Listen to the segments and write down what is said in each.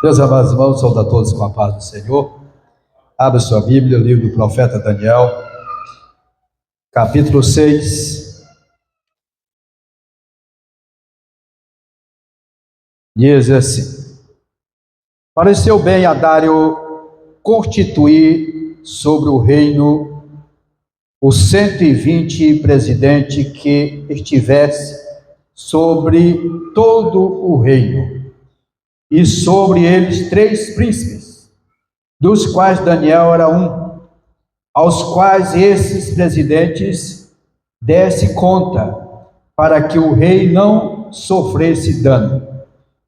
Meus amados irmãos, saúdo a todos com a paz do Senhor. Abra sua Bíblia, livro do profeta Daniel, capítulo 6. Diz assim: pareceu bem a Dário constituir sobre o reino os 120 presidentes que estivesse sobre todo o reino, e sobre eles 3 príncipes, dos quais Daniel era um, aos quais esses presidentes desse conta, para que o rei não sofresse dano.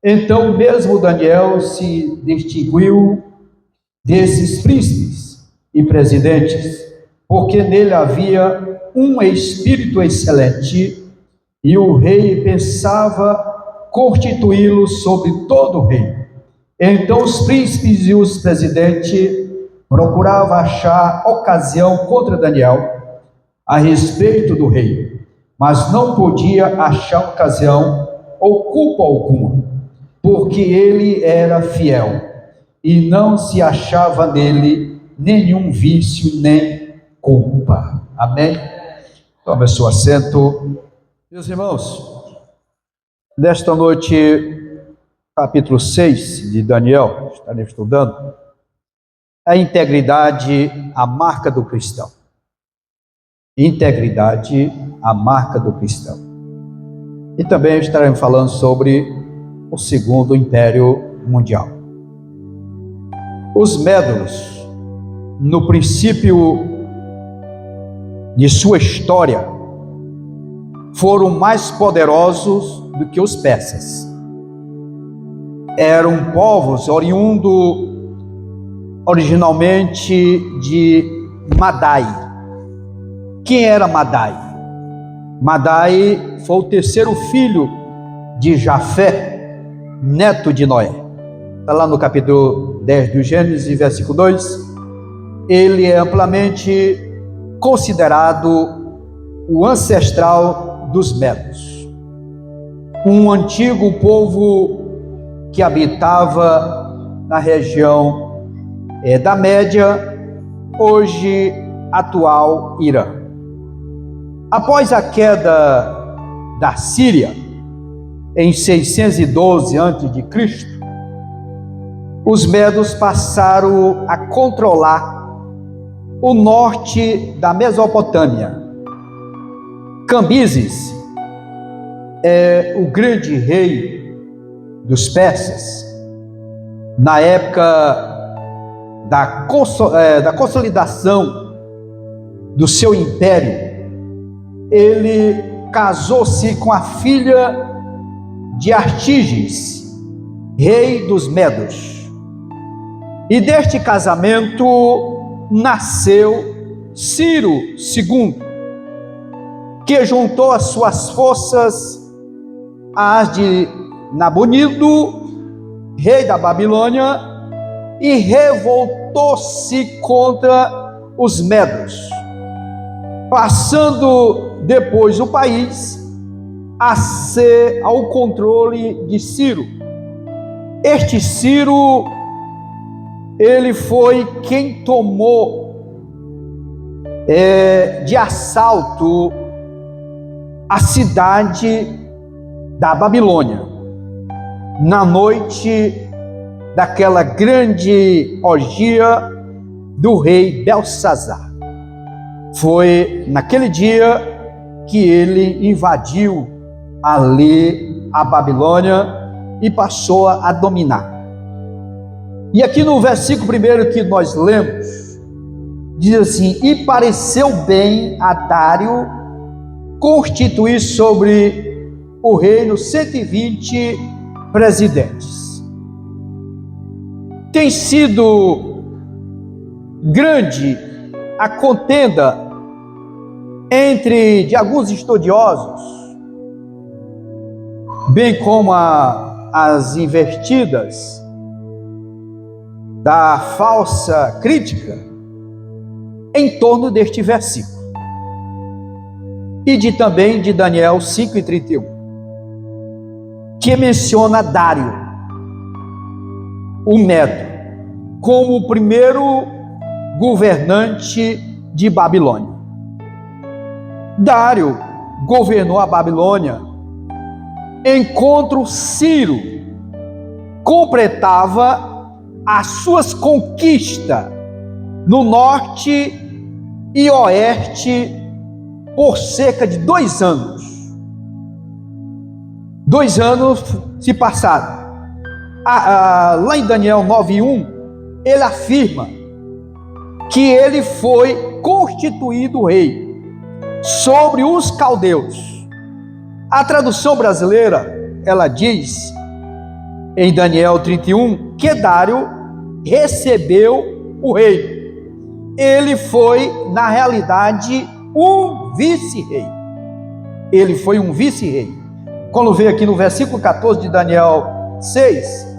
Então mesmo Daniel se distinguiu desses príncipes e presidentes, porque nele havia um espírito excelente, e o rei pensava constituí-lo sobre todo o reino. Então os príncipes e os presidentes procuravam achar ocasião contra Daniel a respeito do rei, mas não podia achar ocasião ou culpa alguma, porque ele era fiel, e não se achava nele nenhum vício nem culpa. Amém? Tome seu assento. Meus irmãos, nesta noite, capítulo 6 de Daniel, estarei estudando a integridade, a marca do cristão. Integridade, a marca do cristão. E também estaremos falando sobre o Segundo Império Mundial. Os Médos, no princípio de sua história, foram mais poderosos do que os persas. Eram povos originalmente de Madai. Quem era Madai? Madai foi o terceiro filho de Jafé, neto de Noé. Está lá no capítulo 10 do Gênesis, versículo 2. Ele é amplamente considerado o ancestral dos Medos, um antigo povo que habitava na região da Média, hoje atual Irã. Após a queda da Síria, em 612 a.C., os Medos passaram a controlar o norte da Mesopotâmia. Cambises é o grande rei dos persas. Na época da consolidação do seu império, ele casou-se com a filha de Artígeis, rei dos Medos. E deste casamento nasceu Ciro II, que juntou as suas forças às de Nabonido, rei da Babilônia, e revoltou-se contra os Medos, passando depois o país a ser ao controle de Ciro. Este Ciro, ele foi quem tomou de assalto a cidade da Babilônia, na noite daquela grande orgia do rei Belsazar. Foi naquele dia que ele invadiu ali a Babilônia e passou a dominar. E aqui no versículo primeiro que nós lemos, diz assim: e pareceu bem a Dário constituir sobre o reino 120 presidentes. Tem sido grande a contenda de alguns estudiosos, bem como as investidas da falsa crítica em torno deste versículo. E também de Daniel 5:31, que menciona Dário. o Medo como o primeiro governante de Babilônia. Dário governou a Babilônia enquanto Ciro completava as suas conquistas no norte e oeste por cerca de 2 anos. 2 anos se passaram. Lá em Daniel 9:1, ele afirma que ele foi constituído rei sobre os caldeus. A tradução brasileira, ela diz, em Daniel 31, que Dário recebeu o reino. Ele foi, na realidade, um vice-rei. Ele foi um vice-rei. Quando vê aqui no versículo 14 de Daniel 6,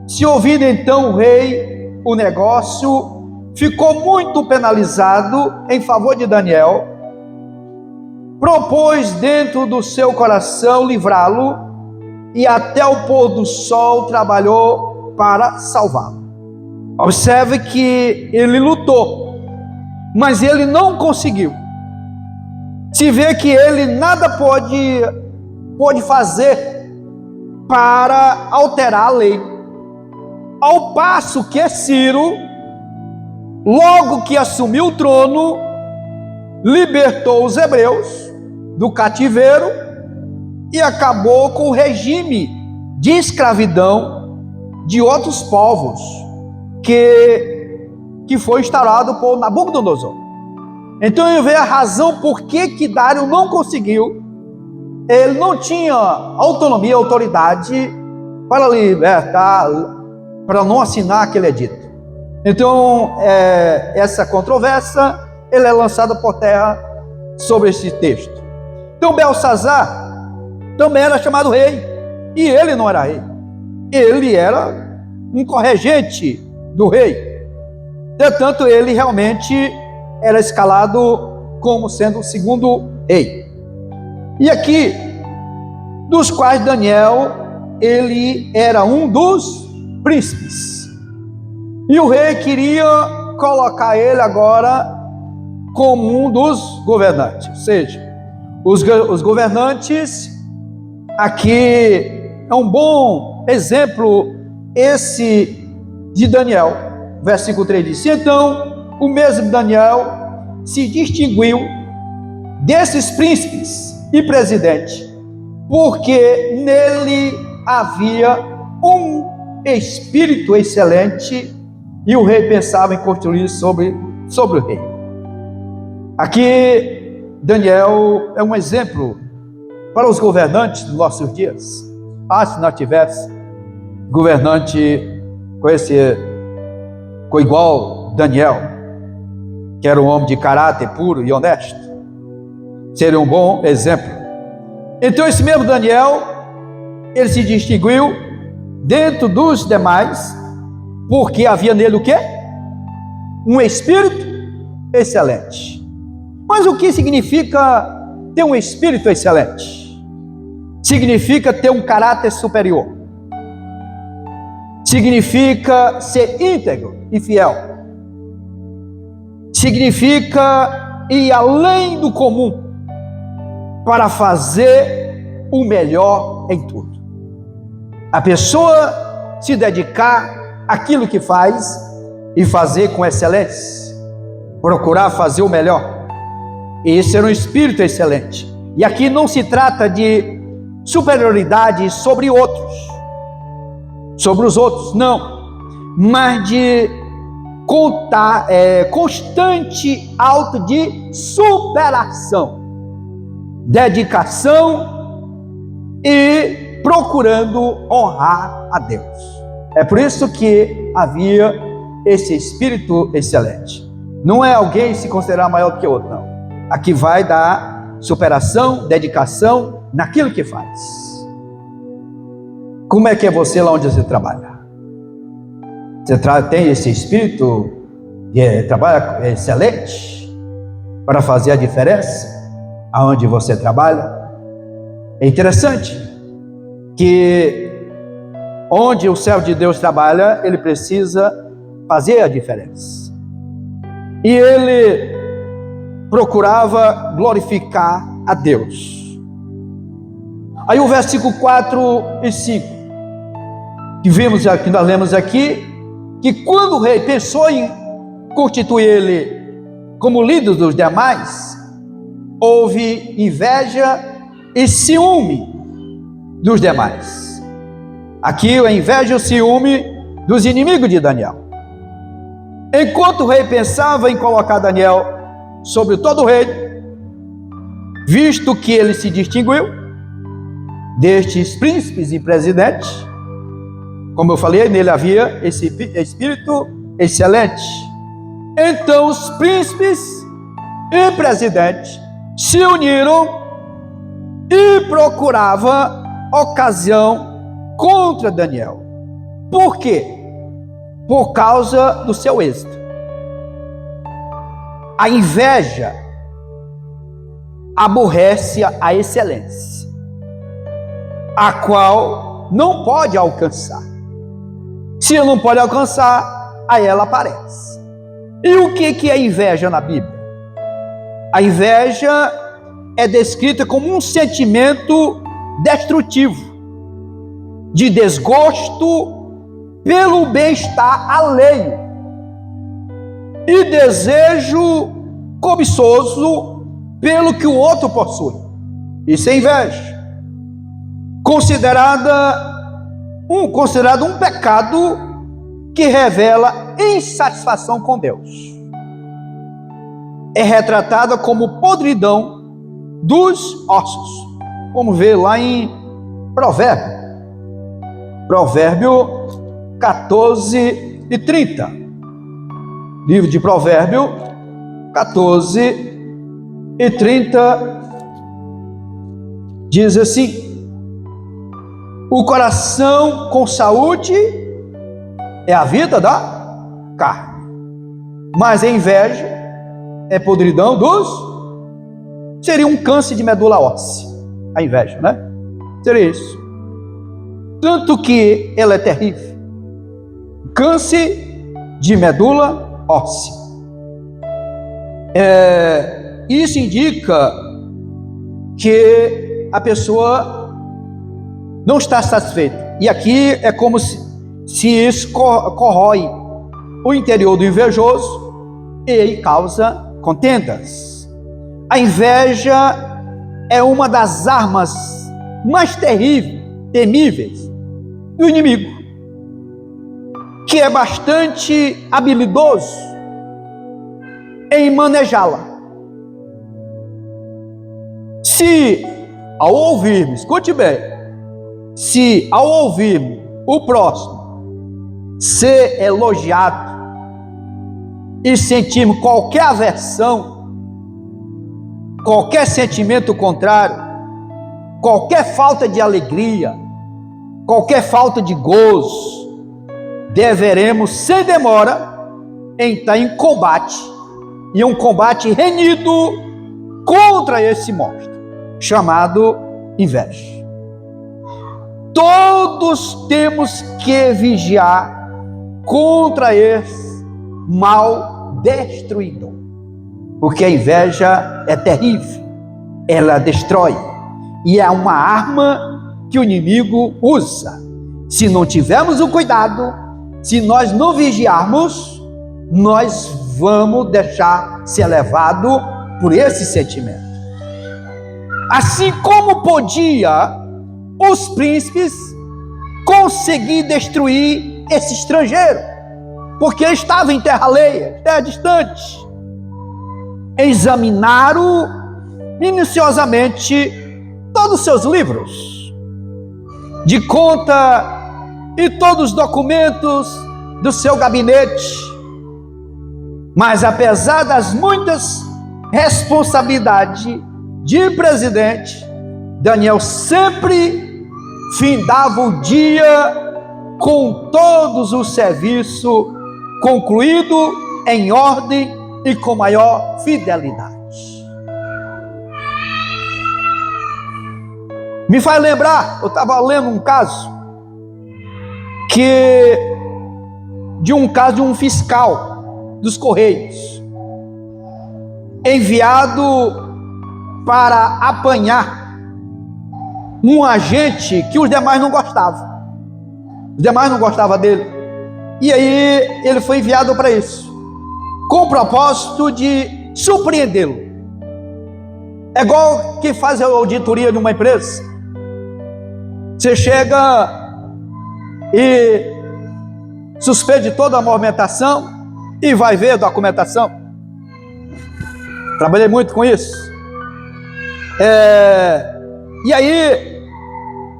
se ouvindo então o rei o negócio, ficou muito penalizado em favor de Daniel, propôs dentro do seu coração livrá-lo, e até o pôr do sol trabalhou para salvá-lo. Observe que ele lutou, mas ele não conseguiu. Se vê que ele nada pode fazer para alterar a lei. Ao passo que Ciro, logo que assumiu o trono, libertou os hebreus do cativeiro e acabou com o regime de escravidão de outros povos que foi instaurado por Nabucodonosor. Então eu vejo a razão por que Dário não conseguiu. Ele não tinha autonomia, autoridade para libertar, para não assinar aquele edito. Então essa controvérsia ela é lançada por terra sobre esse texto. Então Belsazar também era chamado rei, e ele não era rei. Ele era um corregente do rei. Portanto, ele realmente era escalado como sendo o segundo rei. E aqui, dos quais Daniel, ele era um dos príncipes. E o rei queria colocar ele agora como um dos governantes. Ou seja, os governantes, aqui é um bom exemplo esse de Daniel. Versículo 3 diz: então o mesmo Daniel se distinguiu desses príncipes e presidente, porque nele havia um espírito excelente, e o rei pensava em construir sobre o rei. Aqui Daniel é um exemplo para os governantes dos nossos dias. Se não tivesse governante com igual Daniel, que era um homem de caráter puro e honesto, seria um bom exemplo. Então esse mesmo Daniel, ele se distinguiu dentro dos demais, porque havia nele o quê? Um espírito excelente. Mas o que significa ter um espírito excelente? Significa ter um caráter superior. Significa ser íntegro e fiel. Significa ir além do comum para fazer o melhor em tudo. A pessoa se dedicar àquilo que faz e fazer com excelência, procurar fazer o melhor. Esse era um espírito excelente. E aqui não se trata de superioridade sobre os outros, não, mas de constante ato de superação, dedicação e procurando honrar a Deus. É por isso que havia esse espírito excelente. Não é alguém se considerar maior do que o outro, não. Aqui vai dar superação, dedicação naquilo que faz. Como é que é você lá onde você trabalha? Você tem esse espírito de trabalho excelente para fazer a diferença aonde você trabalha? É interessante que onde o servo de Deus trabalha, ele precisa fazer a diferença. E ele procurava glorificar a Deus. Aí o versículo 4 e 5, que nós lemos aqui, que quando o rei pensou em constituir ele como líder dos demais, houve inveja e ciúme dos demais. Aqui a inveja e o ciúme dos inimigos de Daniel. Enquanto o rei pensava em colocar Daniel sobre todo o reino, visto que ele se distinguiu destes príncipes e presidentes, como eu falei, nele havia esse espírito excelente. Então os príncipes e presidentes se uniram e procuravam ocasião contra Daniel. Por quê? Por causa do seu êxito. A inveja aborrece a excelência, a qual não pode alcançar. Se ela não pode alcançar, aí ela aparece. E o que é inveja na Bíblia? A inveja é descrita como um sentimento destrutivo, de desgosto pelo bem-estar alheio e desejo cobiçoso pelo que o outro possui. Isso é inveja. Considerado um pecado que revela insatisfação com Deus. É retratada como podridão dos ossos. Vamos ver lá em Provérbio 14 e 30. Livro de Provérbio 14 e 30 diz assim: o coração com saúde é a vida da carne, mas a inveja é podridão dos... Seria um câncer de medula óssea, a inveja, né? Seria isso. Tanto que ela é terrível. Câncer de medula óssea. Isso indica que a pessoa não está satisfeita. E aqui é como se isso corrói o interior do invejoso e causa contendas. A inveja é uma das armas mais temíveis do inimigo, que é bastante habilidoso em manejá-la. Se ao ouvirmos, escute bem, se ao ouvirmos o próximo ser elogiado e sentirmos qualquer aversão, qualquer sentimento contrário, qualquer falta de alegria, qualquer falta de gozo, deveremos, sem demora, entrar em combate, e um combate renhido contra esse monstro, chamado inveja. Todos temos que vigiar contra esse mal destruidor, porque a inveja é terrível, ela destrói, e é uma arma que o inimigo usa. Se não tivermos o cuidado, se nós não vigiarmos, nós vamos deixar ser levado por esse sentimento. Assim como podia os príncipes conseguir destruir esse estrangeiro, porque ele estava em terra alheia, terra distante. Examinaram minuciosamente todos os seus livros de conta e todos os documentos do seu gabinete. Mas apesar das muitas responsabilidades de presidente, Daniel sempre findava o dia com todos os serviços concluídos em ordem e com maior fidelidade. Me faz lembrar, eu estava lendo um caso que de um caso de um fiscal dos Correios enviado para apanhar um agente que os demais não gostavam. Os demais não gostavam dele. E aí ele foi enviado para isso, com o propósito de surpreendê-lo. É igual que faz a auditoria de uma empresa. Você chega e suspende toda a movimentação e vai ver a documentação. Trabalhei muito com isso. E aí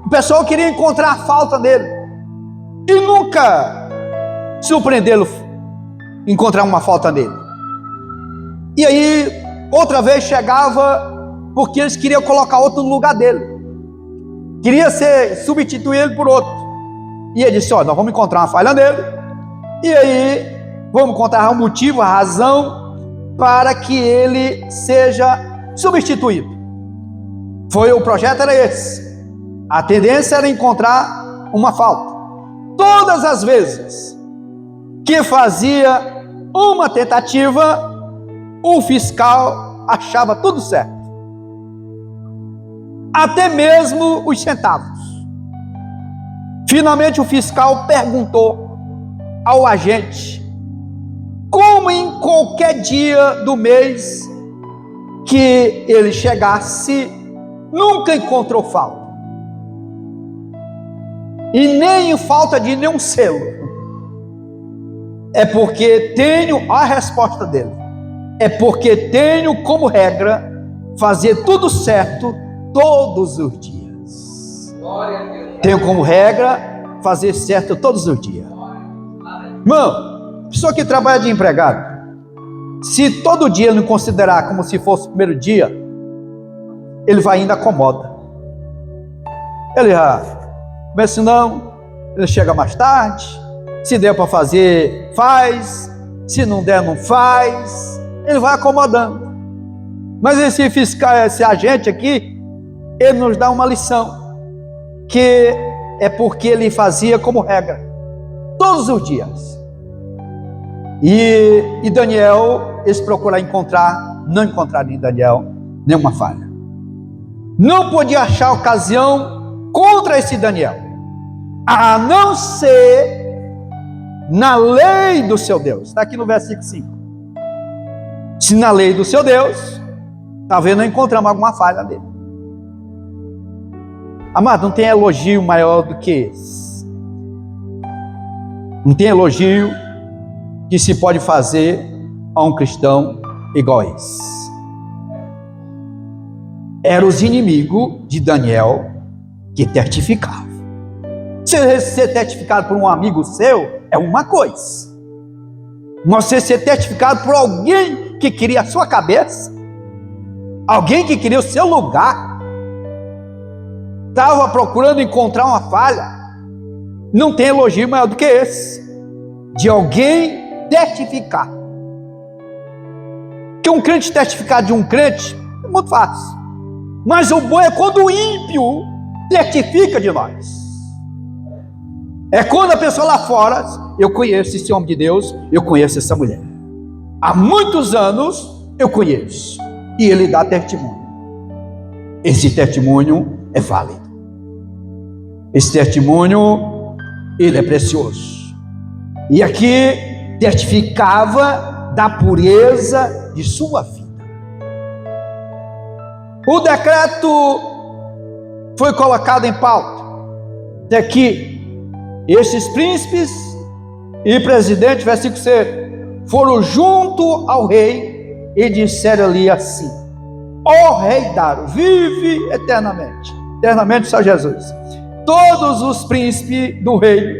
o pessoal queria encontrar a falta dele e nunca surpreendê-lo encontrar uma falta nele. E aí outra vez chegava porque eles queriam colocar outro no lugar dele, queria substituir ele por outro. E ele disse: nós vamos encontrar uma falha nele, e aí vamos encontrar o motivo, a razão para que ele seja substituído. O projeto era esse. A tendência era encontrar uma falta. Todas as vezes que fazia uma tentativa, o fiscal achava tudo certo, até mesmo os centavos. Finalmente o fiscal perguntou ao agente como em qualquer dia do mês que ele chegasse nunca encontrou falta, e nem falta de nenhum selo. É porque tenho, a resposta dele, é porque tenho como regra fazer tudo certo todos os dias. Tenho como regra fazer certo todos os dias. Irmão, pessoa que trabalha de empregado, se todo dia não considerar como se fosse o primeiro dia, ele vai ainda acomoda. Ele já começa, não, ele chega mais tarde, se der para fazer, faz, se não der, não faz, ele vai acomodando. Mas esse fiscal, esse agente aqui, ele nos dá uma lição, que é porque ele fazia como regra, todos os dias. E Daniel, eles procuraram encontrar, não encontraram em Daniel nenhuma falha. Não podia achar ocasião contra esse Daniel, a não ser na lei do seu Deus. Está aqui no versículo 5. Se na lei do seu Deus, talvez não encontramos alguma falha dele. Amado, não tem elogio maior do que esse. Não tem elogio que se pode fazer a um cristão igual a esse. Eram os inimigos de Daniel que testificavam. Você ser testificado por um amigo seu é uma coisa, mas você ser testificado por alguém que queria a sua cabeça, alguém que queria o seu lugar, estava procurando encontrar uma falha. Não tem elogio maior do que esse, de alguém testificar. Que um crente testificar de um crente é muito fácil, mas o bom é quando o ímpio testifica de nós. É quando a pessoa lá fora, eu conheço esse homem de Deus, eu conheço essa mulher, há muitos anos eu conheço, e ele dá testemunho. Esse testemunho é válido, esse testemunho, ele é precioso. E aqui testificava da pureza de sua vida. O decreto foi colocado em pauta de que esses príncipes e presidente, versículo 6, foram junto ao rei e disseram-lhe assim: ó rei Dário, vive eternamente. Eternamente só Jesus. Todos os príncipes do reino,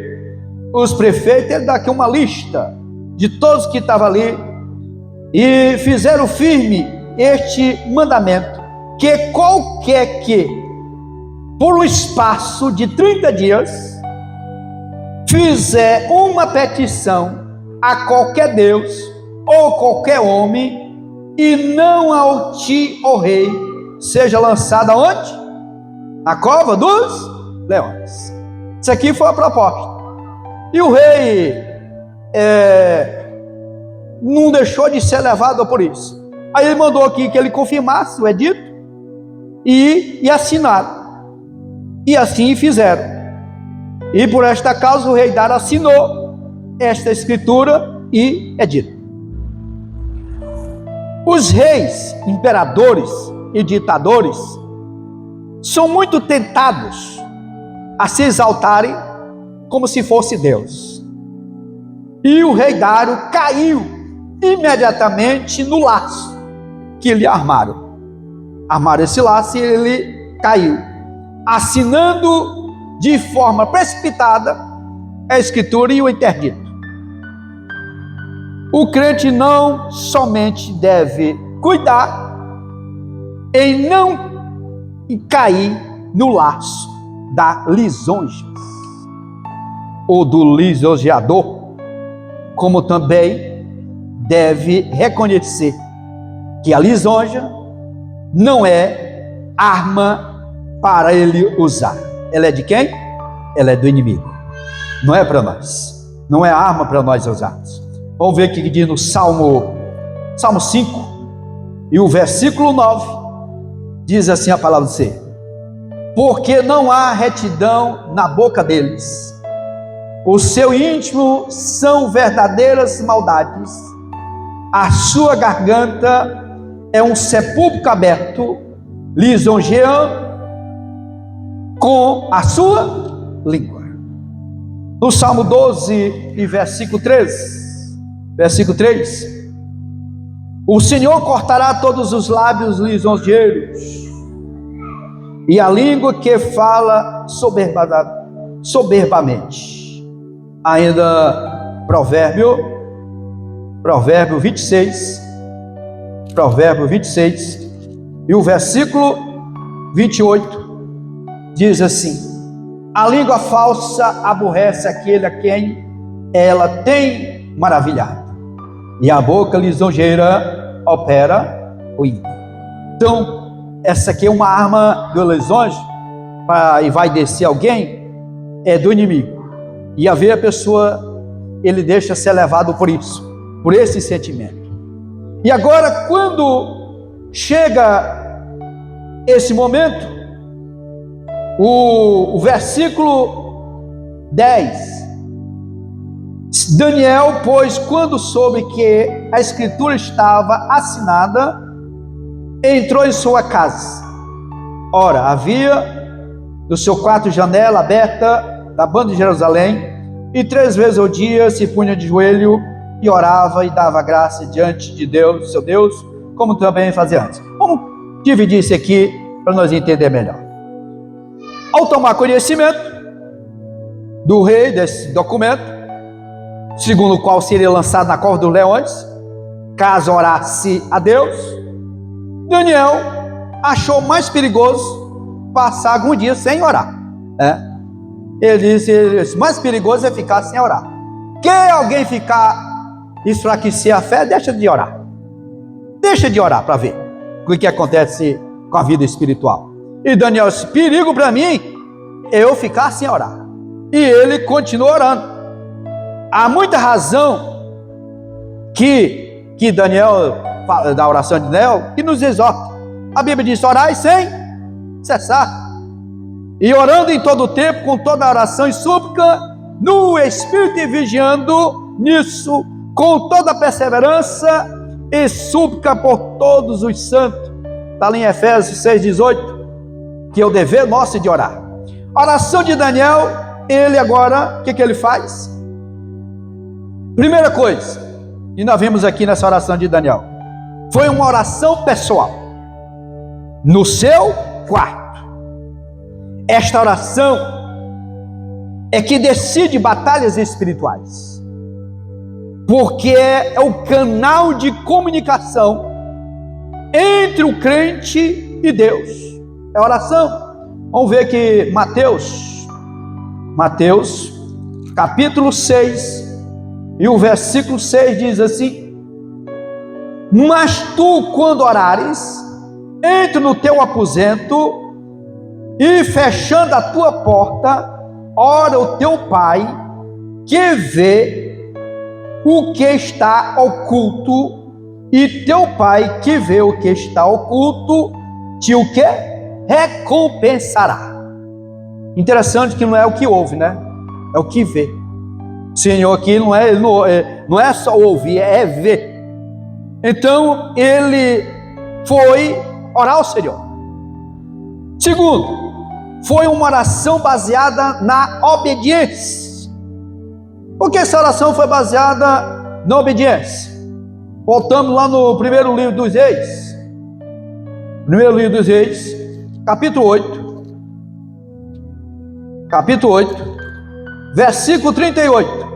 os prefeitos, ele dá aqui uma lista de todos que estavam ali, e fizeram firme este mandamento, que qualquer que, por um espaço de 30 dias, fizer uma petição a qualquer Deus ou qualquer homem, e não ao ti, ó rei, seja lançado aonde? Na cova dos leões. Isso aqui foi a proposta. E o rei não deixou de ser levado por isso. Aí ele mandou aqui que ele confirmasse o edito e assinaram. E assim fizeram. E por esta causa o rei Dário assinou esta escritura e edito. Os reis, imperadores e ditadores são muito tentados a se exaltarem como se fosse Deus. E o rei Dário caiu imediatamente no laço que lhe armaram. Armaram esse laço e ele caiu, assinando de forma precipitada a escritura e o interdito. O crente não somente deve cuidar em não cair no laço da lisonja ou do lisonjeador, como também deve reconhecer que a lisonja não é arma para ele usar. Ela é de quem? Ela é do inimigo. Não é para nós. Não é arma para nós usarmos. Vamos ver o que diz no Salmo 5 e o versículo 9. Diz assim a palavra do Senhor: porque não há retidão na boca deles, o seu íntimo são verdadeiras maldades, a sua garganta é um sepulcro aberto, lisonjeiam com a sua língua. No Salmo 12 e versículo 3, o Senhor cortará todos os lábios lisonjeiros e a língua que fala soberbamente. Ainda Provérbio 26 e o versículo 28 diz assim: a língua falsa aborrece aquele a quem ela tem maravilhado, e a boca lisonjeira opera o ímpio. Então, essa aqui é uma arma do lisonje e vai descer alguém, é do inimigo. E a ver a pessoa, ele deixa ser levado por isso, por esse sentimento. E agora, quando chega esse momento, o versículo 10, Daniel, pois, quando soube que a escritura estava assinada, entrou em sua casa. Ora, havia no seu quarto janela aberta da banda de Jerusalém, e 3 vezes ao dia se punha de joelho e orava e dava graça diante de Deus, seu Deus, como também fazia antes. Vamos dividir isso aqui para nós entender melhor. Ao tomar conhecimento do rei desse documento, segundo o qual seria lançado na cova dos leões, caso orasse a Deus, Daniel achou mais perigoso passar algum dia sem orar. Ele disse: mais perigoso é ficar sem orar. Quer alguém enfraquecer a fé, deixa de orar. Deixa de orar para ver o que acontece com a vida espiritual. E Daniel disse: perigo para mim é eu ficar sem orar. E ele continuou orando. Há muita razão que Daniel, da oração de Daniel, que nos exorta. A Bíblia diz: orai sem cessar, e orando em todo o tempo, com toda oração e súplica, no Espírito, e vigiando nisso, com toda perseverança e súplica por todos os santos. Está ali em Efésios 6,18, que é o dever nosso de orar. A oração de Daniel, ele agora, o que ele faz? Primeira coisa, e nós vimos aqui nessa oração de Daniel, foi uma oração pessoal, no seu quarto. Esta oração é que decide batalhas espirituais, porque é o canal de comunicação entre o crente e Deus. É oração. Vamos ver que Mateus capítulo 6 e o versículo 6 diz assim: mas tu, quando orares, entra no teu aposento e, fechando a tua porta, ora o teu pai que vê o que está oculto, e teu Pai que vê o que está oculto, te o que? Recompensará. Interessante que não é o que ouve, né? É o que vê. O Senhor aqui não é só ouvir, é ver. Então, ele foi orar ao Senhor. Segundo, foi uma oração baseada na obediência. Por que essa oração foi baseada na obediência? Voltamos lá no primeiro livro dos Reis. Primeiro livro dos Reis, capítulo 8. Capítulo 8, versículo 38.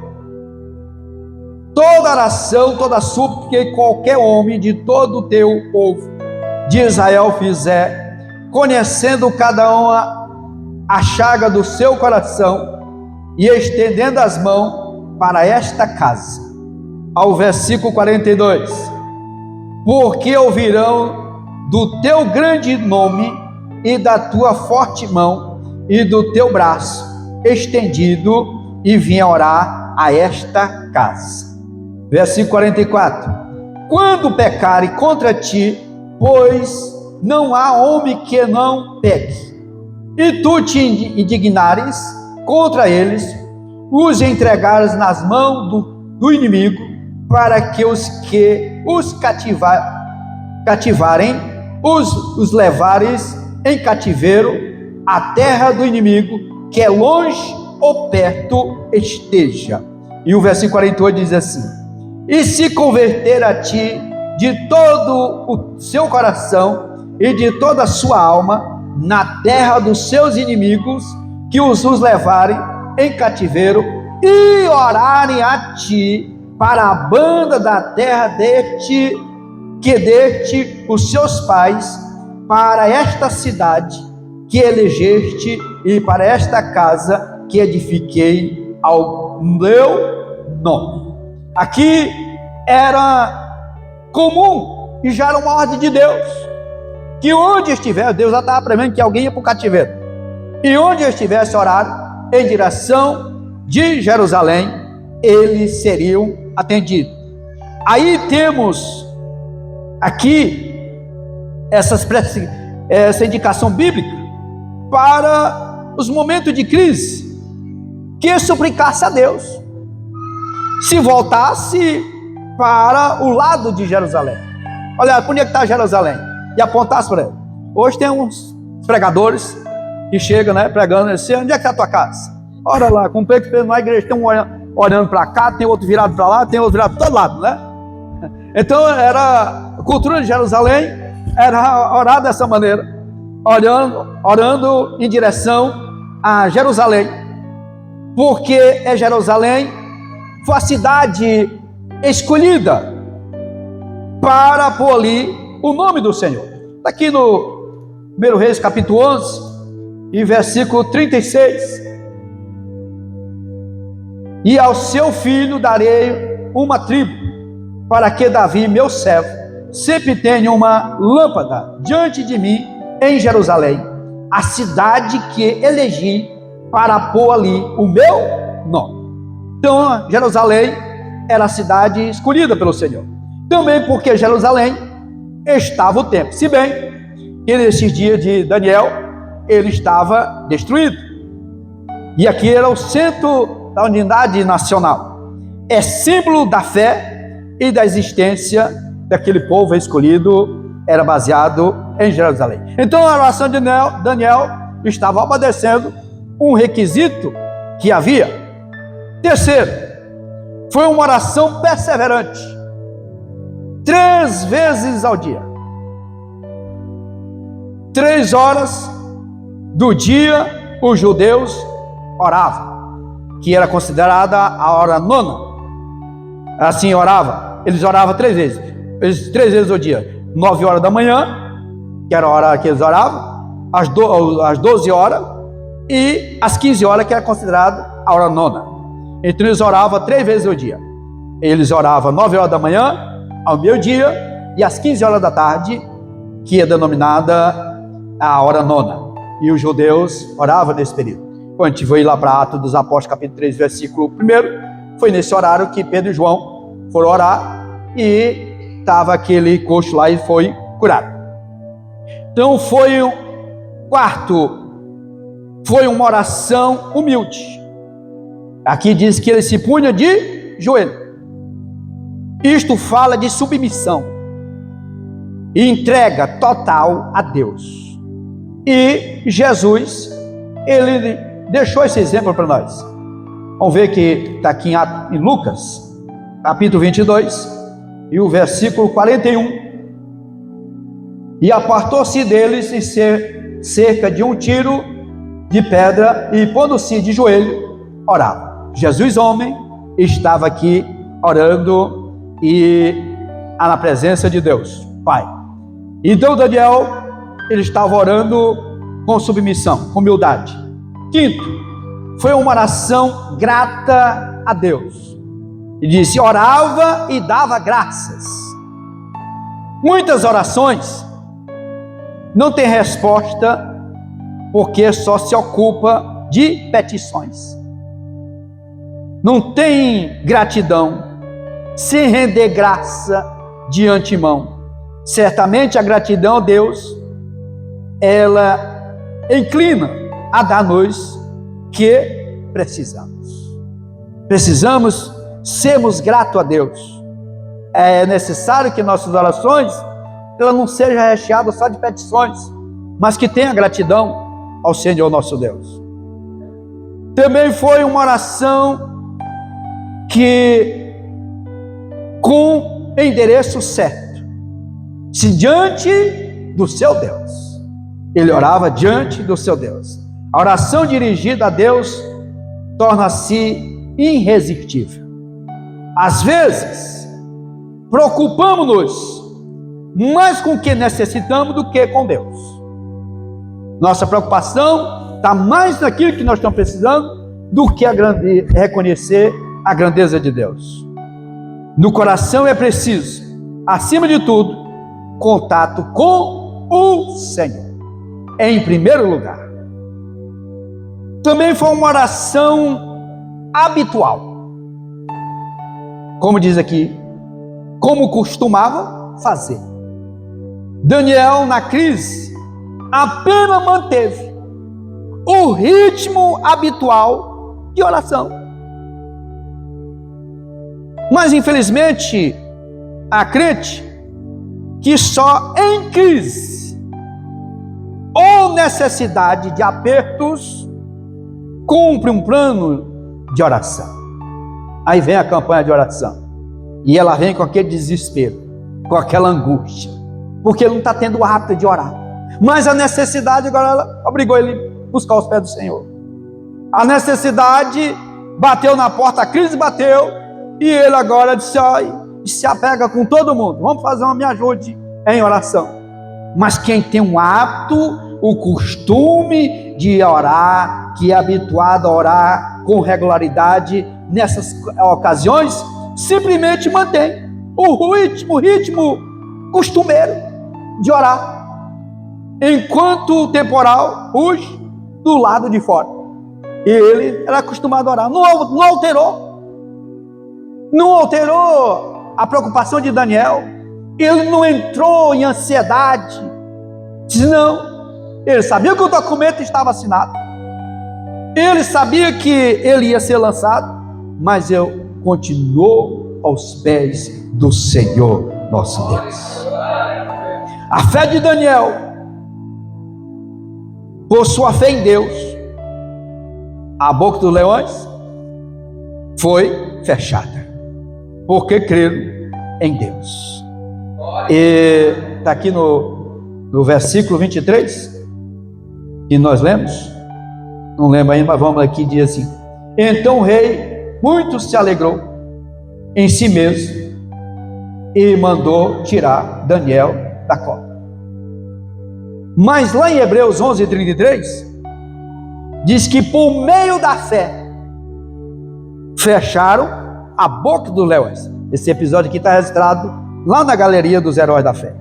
Toda oração, toda súplica que qualquer homem de todo o teu povo de Israel fizer, conhecendo cada um a chaga do seu coração e estendendo as mãos para esta casa. Ao versículo 42. Porque ouvirão do teu grande nome e da tua forte mão e do teu braço estendido, e vinha orar a esta casa. Versículo 44. Quando pecarem contra ti, pois não há homem que não peque, e tu te indignares contra eles, os entregares nas mãos do inimigo, para que os cativarem, os levares em cativeiro a terra do inimigo, que é longe ou perto esteja. E o versículo 48 diz assim: e se converter a ti de todo o seu coração e de toda a sua alma na terra dos seus inimigos, que os levarem em cativeiro, e orarem a ti para a banda da terra que deste os seus pais, para esta cidade que elegeste e para esta casa que edifiquei ao meu nome. Aqui era comum e já era uma ordem de Deus, que onde estiver, Deus já estava prevendo que alguém ia para o cativeiro, e onde estivesse orar em direção de Jerusalém, eles seriam atendidos. Aí temos aqui essa indicação bíblica para os momentos de crise, que suplicasse a Deus, se voltasse para o lado de Jerusalém. Olha, onde é que está Jerusalém? E apontasse para ele. Hoje tem uns pregadores que chegam, né, pregando assim: onde é que está a tua casa? Olha lá, com o peito na igreja, tem um olhando para cá, tem outro virado para lá, tem outro virado para todo lado, né? Então era a cultura de Jerusalém, era orar dessa maneira, orando em direção a Jerusalém, porque Jerusalém foi a cidade escolhida para pôr ali o nome do Senhor. Está aqui no 1 Reis capítulo 11 e versículo 36. E ao seu filho darei uma tribo, para que Davi, meu servo, sempre tenha uma lâmpada diante de mim em Jerusalém, a cidade que elegi para pôr ali o meu nome. Então, Jerusalém era a cidade escolhida pelo Senhor. Também porque Jerusalém estava o templo. Se bem que nesses dias de Daniel, ele estava destruído. E aqui era o centro da unidade nacional. É símbolo da fé e da existência daquele povo escolhido, era baseado em Jerusalém. Então a oração de Daniel estava obedecendo um requisito que havia. Terceiro, foi uma oração perseverante, 3 vezes ao dia, 3 horas do dia os judeus oravam, que era considerada a hora nona. Assim orava, eles oravam 3 vezes, 3 vezes ao dia, 9 horas da manhã, que era a hora que eles oravam, às 12 horas e às 15 horas, que era considerado a hora nona. Então eles oravam 3 vezes ao dia. Eles oravam 9 horas da manhã, ao meio-dia, e às 15 horas da tarde, que é denominada a hora nona. E os judeus oravam nesse período. quando a gente foi lá para Atos dos Apóstolos, capítulo 3, versículo 1, foi nesse horário que Pedro e João foram orar e estava aquele coxo lá e foi curado. Então foi o quarto, foi uma oração humilde. Aqui diz que ele se punha de joelho. Isto fala de submissão e entrega total a Deus. E Jesus, ele deixou esse exemplo para nós. Vamos ver que está aqui em Lucas, capítulo 22, e o versículo 41. E apartou-se deles em cerca de um tiro de pedra, e pondo-se de joelho, orava. Jesus, homem, estava aqui orando e na presença de Deus, Pai. Então Daniel, ele estava orando com submissão, com humildade. Quinto, foi uma oração grata a Deus. E disse, orava e dava graças. Muitas orações não têm resposta porque só se ocupa de petições. Não tem gratidão sem render graça de antemão. Certamente a gratidão a Deus, ela inclina a dar-nos que precisamos. Precisamos sermos gratos a Deus. É necessário que nossas orações ela não seja recheada só de petições, mas que tenha gratidão ao Senhor nosso Deus. Também foi uma oração que com endereço certo, se diante do seu Deus. Ele orava diante do seu Deus. A oração dirigida a Deus torna-se irresistível. Às vezes, preocupamos-nos mais com o que necessitamos do que com Deus. Nossa preocupação está mais naquilo que nós estamos precisando do que reconhecer a grandeza de Deus. No coração é preciso, acima de tudo, contato com o Senhor, em primeiro lugar. Também foi uma oração habitual. Como diz aqui, como costumava fazer. Daniel, na crise, apenas manteve o ritmo habitual de oração. Mas, infelizmente, há crente que só em crise ou necessidade de apertos cumpre um plano de oração. Aí vem a campanha de oração e ela vem com aquele desespero, com aquela angústia, porque ele não está tendo o hábito de orar. Mas a necessidade agora ela obrigou ele a buscar os pés do Senhor. A necessidade bateu na porta, a crise bateu, e ele agora disse, se apega com todo mundo, vamos fazer uma me ajude em oração. Mas quem tem um hábito, o costume de orar, que é habituado a orar com regularidade nessas ocasiões, simplesmente mantém o ritmo costumeiro de orar, enquanto o temporal ruge do lado de fora. E ele era acostumado a orar, não alterou a preocupação de Daniel. Ele não entrou em ansiedade, não. Ele sabia que o documento estava assinado, ele sabia que ele ia ser lançado, mas ele continuou aos pés do Senhor nosso Deus. A fé de Daniel, por sua fé em Deus, a boca dos leões foi fechada, porque creram em Deus. E está aqui no versículo 23, que nós lemos, não lembro ainda, mas vamos aqui, diz assim: então o rei muito se alegrou em si mesmo e mandou tirar Daniel da cova. Mas lá em Hebreus 11:33 diz que por meio da fé fecharam a boca dos leões. Esse episódio aqui está registrado lá na galeria dos heróis da fé.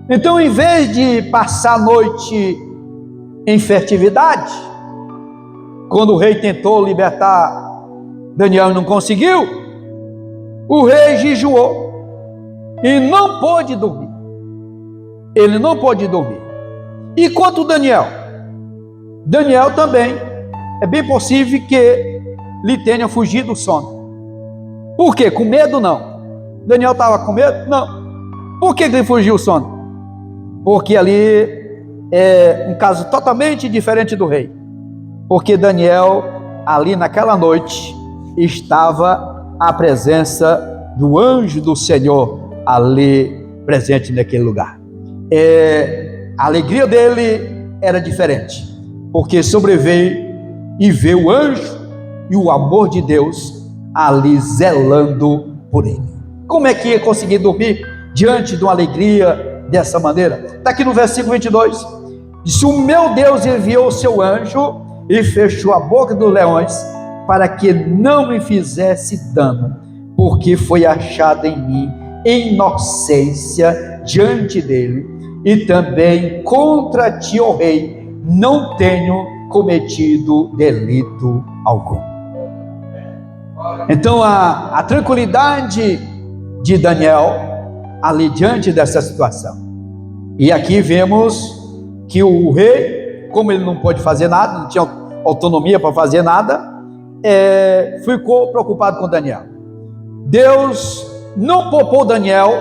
Então, em vez de passar a noite em festividade, quando o rei tentou libertar Daniel e não conseguiu, o rei jejuou e não pôde dormir. Ele não pôde dormir. E quanto Daniel? Daniel também, é bem possível que lhe tenha fugido o sono. Por quê? Com medo? Não. Daniel estava com medo? Não. Por que lhe fugiu o sono? Porque ali é um caso totalmente diferente do rei. Porque Daniel, ali naquela noite, estava a presença do anjo do Senhor ali presente naquele lugar. A alegria dele era diferente, porque sobreveio e vê o anjo e o amor de Deus ali zelando por ele. Como é que ia conseguir dormir diante de uma alegria dessa maneira? Está aqui no versículo 22. Diz: o meu Deus enviou o seu anjo e fechou a boca dos leões para que não me fizesse dano, porque foi achada em mim inocência diante dele, e também contra ti, ó rei, não tenho cometido delito algum. Então a tranquilidade de Daniel ali diante dessa situação. E aqui vemos que o rei, como ele não pôde fazer nada, não tinha autonomia para fazer nada, ficou preocupado com Daniel. Deus não poupou Daniel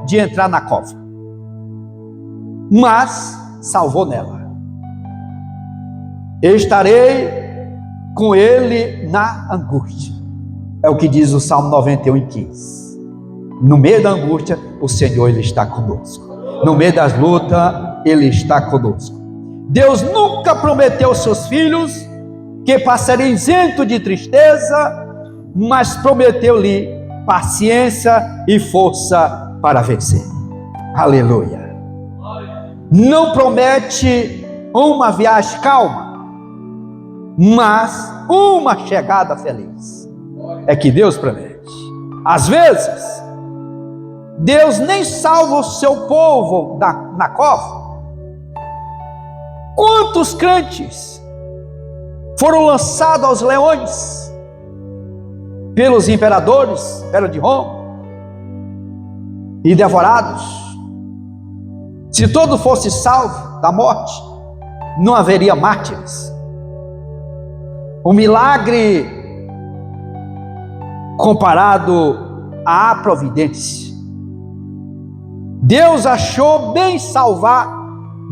de entrar na cova, mas salvou nela. Eu estarei com ele na angústia. É o que diz o Salmo 91:15. No meio da angústia, o Senhor, Ele está conosco. No meio das lutas, Ele está conosco. Deus nunca prometeu aos seus filhos que passariam isento de tristeza, mas prometeu-lhe paciência e força para vencer. Aleluia. Não promete uma viagem calma, mas uma chegada feliz. É que Deus promete. Às vezes, Deus nem salva o seu povo na cova. Quantos crentes foram lançados aos leões pelos imperadores, Império de Roma, e devorados? Se todo fosse salvo da morte, não haveria mártires. O milagre comparado à providência. Deus achou bem salvar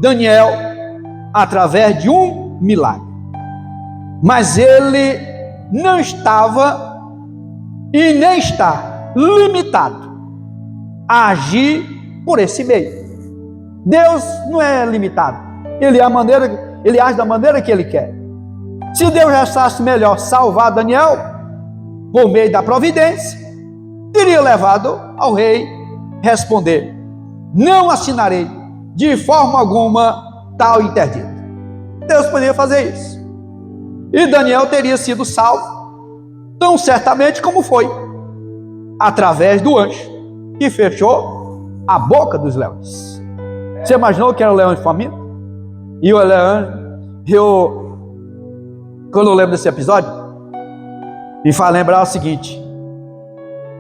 Daniel através de um milagre, mas ele não estava e nem está limitado a agir por esse meio. Deus não é limitado, ele age da maneira que ele quer. Se Deus achasse melhor salvar Daniel por meio da providência, teria levado ao rei responder: não assinarei de forma alguma tal interdito. Deus poderia fazer isso, e Daniel teria sido salvo tão certamente como foi, através do anjo que fechou a boca dos leões. Você imaginou que era o leão faminto? E o leão, quando eu lembro desse episódio, me faz lembrar o seguinte,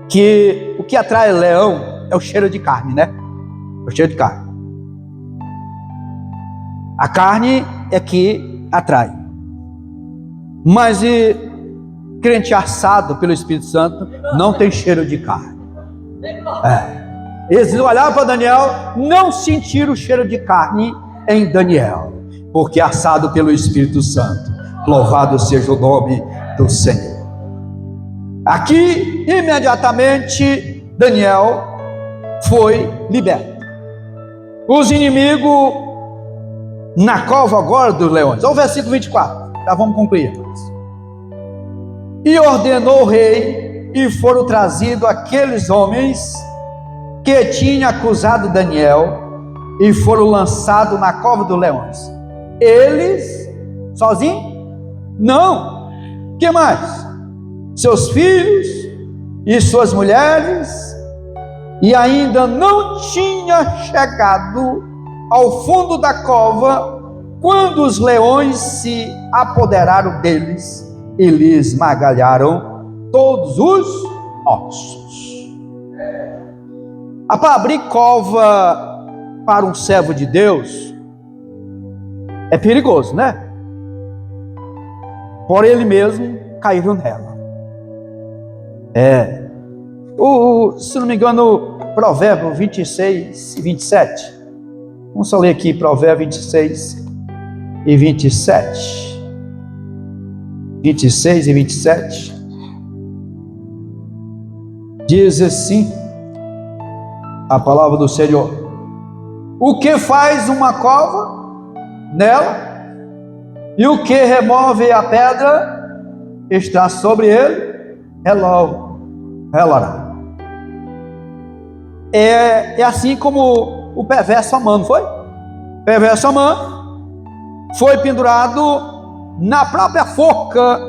que o que atrai leão é o cheiro de carne, né? O cheiro de carne. A carne é que atrai. Mas crente assado pelo Espírito Santo não tem cheiro de carne. Eles olharam para Daniel, não sentiram o cheiro de carne em Daniel, porque assado pelo Espírito Santo. Louvado seja o nome do Senhor. Aqui, imediatamente, Daniel foi liberto. Os inimigos na cova agora dos leões. Olha o versículo 24. Já vamos concluir. E ordenou o rei, e foram trazidos aqueles homens que tinham acusado Daniel, e foram lançados na cova dos leões. Eles, sozinhos? Não. O que mais? Seus filhos e suas mulheres, e ainda não tinha chegado ao fundo da cova quando os leões se apoderaram deles e lhes esmagalharam todos os ossos. Para abrir cova para um servo de Deus é perigoso, né? Por ele mesmo caíram nela. Se não me engano, Provérbio 26 e 27. Vamos só ler aqui Provérbio 26 e 27. 26 e 27. Diz assim a palavra do Senhor: o que faz uma cova nela, e o que remove a pedra, está sobre ele, relará. É assim como o perverso Amã, não foi? O perverso Amã foi pendurado na própria forca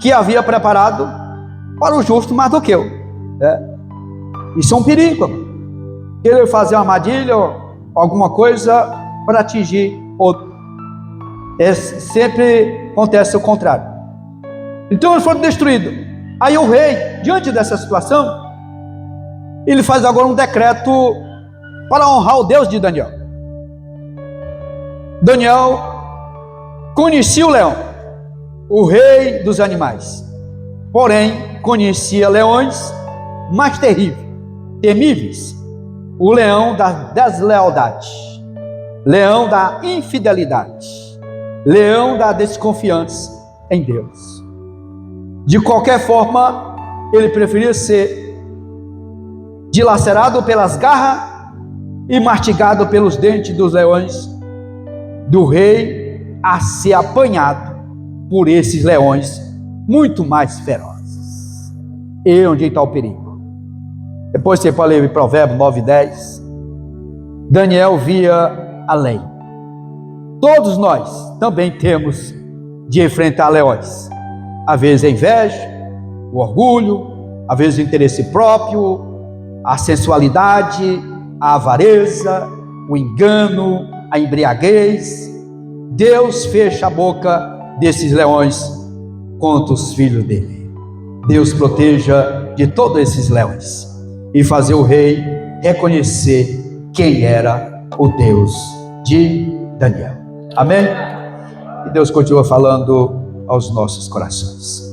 que havia preparado para o justo Mardoqueu. Isso é um perigo. Querer fazer uma armadilha ou alguma coisa para atingir outro. Sempre acontece o contrário. Então eles foram destruídos. Aí o rei, diante dessa situação, ele faz agora um decreto para honrar o Deus de Daniel. Daniel conhecia o leão, o rei dos animais, porém conhecia leões mais temíveis: o leão da deslealdade, leão da infidelidade, leão da desconfiança em Deus. De qualquer forma, ele preferia ser dilacerado pelas garras e mastigado pelos dentes dos leões do rei, a ser apanhado por esses leões muito mais ferozes. E onde está o perigo? Depois você pode ler Provérbios 9:10. Daniel via além. Todos nós também temos de enfrentar leões. Às vezes a inveja, o orgulho, às vezes o interesse próprio, a sensualidade, a avareza, o engano, a embriaguez. Deus fecha a boca desses leões contra os filhos dele. Deus proteja de todos esses leões e fazer o rei reconhecer quem era o Deus de Daniel. Amém? E Deus continua falando aos nossos corações.